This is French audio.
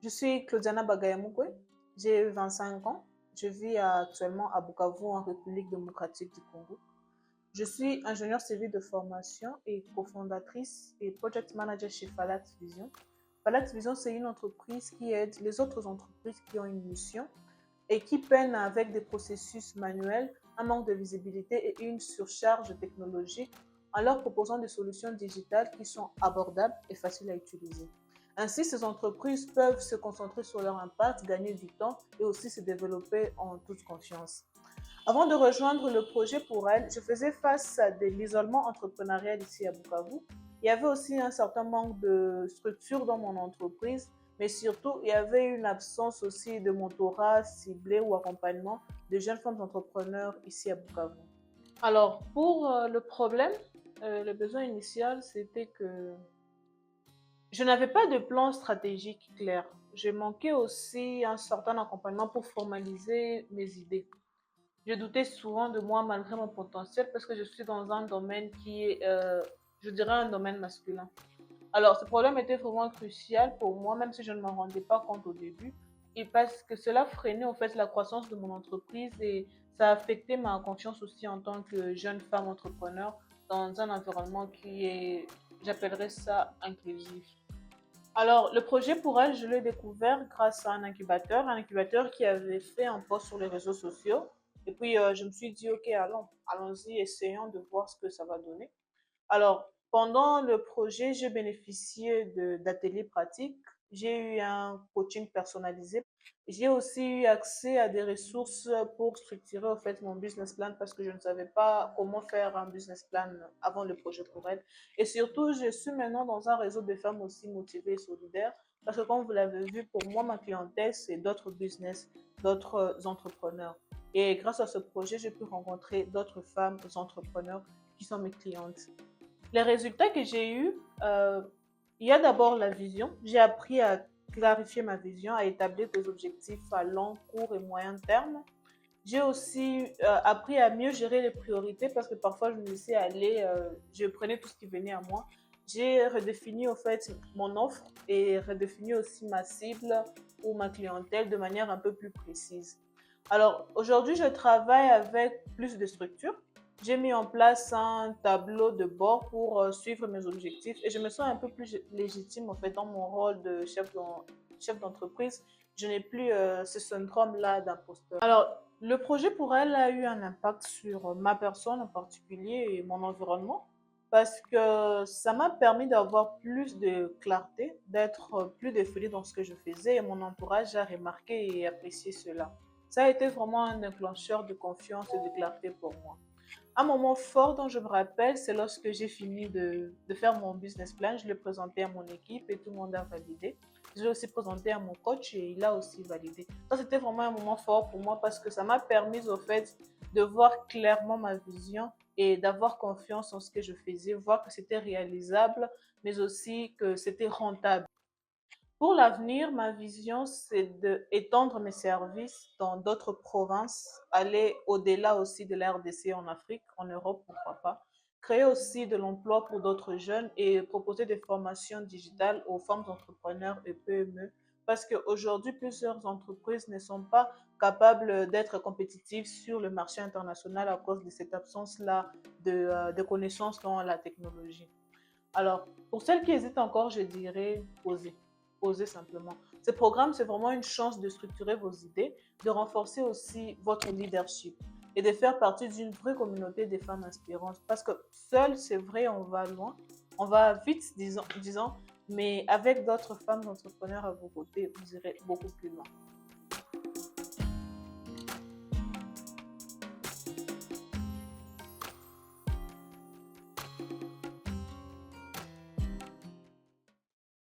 Je suis Claudiana Bagayamukwe, j'ai 25 ans. Je vis actuellement à Bukavu, en République démocratique du Congo. Je suis ingénieure civile de formation et cofondatrice et project manager chez Falax Vision. Falax Vision, c'est une entreprise qui aide les autres entreprises qui ont une mission et qui peinent avec des processus manuels, un manque de visibilité et une surcharge technologique en leur proposant des solutions digitales qui sont abordables et faciles à utiliser. Ainsi, ces entreprises peuvent se concentrer sur leur impact, gagner du temps et aussi se développer en toute confiance. Avant de rejoindre le projet pour elle, je faisais face à l'isolement entrepreneurial ici à Bukavu. Il y avait aussi un certain manque de structure dans mon entreprise, mais surtout, il y avait une absence aussi de mentorat ciblé ou accompagnement de jeunes femmes entrepreneurs ici à Bukavu. Alors, pour le problème, le besoin initial, c'était que je n'avais pas de plan stratégique clair. Je manquais aussi un certain accompagnement pour formaliser mes idées. Je doutais souvent de moi malgré mon potentiel parce que je suis dans un domaine qui est, je dirais, un domaine masculin. Alors, ce problème était vraiment crucial pour moi, même si je ne m'en rendais pas compte au début, et parce que cela freinait en fait la croissance de mon entreprise et ça affectait ma confiance aussi en tant que jeune femme entrepreneur dans un environnement qui est, j'appellerais ça, inclusif. Alors, le projet pour elle, je l'ai découvert grâce à un incubateur qui avait fait un post sur les réseaux sociaux. Et puis, je me suis dit, OK, allons-y, essayons de voir ce que ça va donner. Alors, pendant le projet, j'ai bénéficié d'ateliers pratiques. J'ai eu un coaching personnalisé. J'ai aussi eu accès à des ressources pour structurer en fait mon business plan parce que je ne savais pas comment faire un business plan avant le projet pour elle. Et surtout, je suis maintenant dans un réseau de femmes aussi motivées et solidaires parce que comme vous l'avez vu, pour moi, ma clientèle, c'est d'autres business, d'autres entrepreneurs. Et grâce à ce projet, j'ai pu rencontrer d'autres femmes entrepreneurs qui sont mes clientes. Les résultats que j'ai eus, il y a d'abord la vision. J'ai appris à clarifier ma vision, à établir des objectifs à long, court et moyen terme. J'ai aussi appris à mieux gérer les priorités parce que parfois je me laissais aller, je prenais tout ce qui venait à moi. J'ai redéfini en fait mon offre et redéfini aussi ma cible ou ma clientèle de manière un peu plus précise. Alors aujourd'hui, je travaille avec plus de structures. J'ai mis en place un tableau de bord pour suivre mes objectifs et je me sens un peu plus légitime en fait dans mon rôle de chef d'entreprise. Je n'ai plus ce syndrome-là d'imposteur. Alors, le projet pour elle a eu un impact sur ma personne en particulier et mon environnement parce que ça m'a permis d'avoir plus de clarté, d'être plus défilée dans ce que je faisais et mon entourage a remarqué et apprécié cela. Ça a été vraiment un déclencheur de confiance et de clarté pour moi. Un moment fort dont je me rappelle, c'est lorsque j'ai fini de faire mon business plan. Je l'ai présenté à mon équipe et tout le monde a validé. Je l'ai aussi présenté à mon coach et il a aussi validé. Ça, c'était vraiment un moment fort pour moi parce que ça m'a permis, au fait, de voir clairement ma vision et d'avoir confiance en ce que je faisais, voir que c'était réalisable, mais aussi que c'était rentable. Pour l'avenir, ma vision, c'est d'étendre mes services dans d'autres provinces, aller au-delà aussi de la RDC en Afrique, en Europe, pourquoi pas. Créer aussi de l'emploi pour d'autres jeunes et proposer des formations digitales aux femmes entrepreneurs et PME. Parce qu'aujourd'hui, plusieurs entreprises ne sont pas capables d'être compétitives sur le marché international à cause de cette absence-là de connaissances dans la technologie. Alors, pour celles qui hésitent encore, je dirais oser. Oser simplement. Ce programme, c'est vraiment une chance de structurer vos idées, de renforcer aussi votre leadership et de faire partie d'une vraie communauté des femmes inspirantes. Parce que seul, c'est vrai, on va loin, on va vite, disons, mais avec d'autres femmes entrepreneurs à vos côtés, vous irez beaucoup plus loin.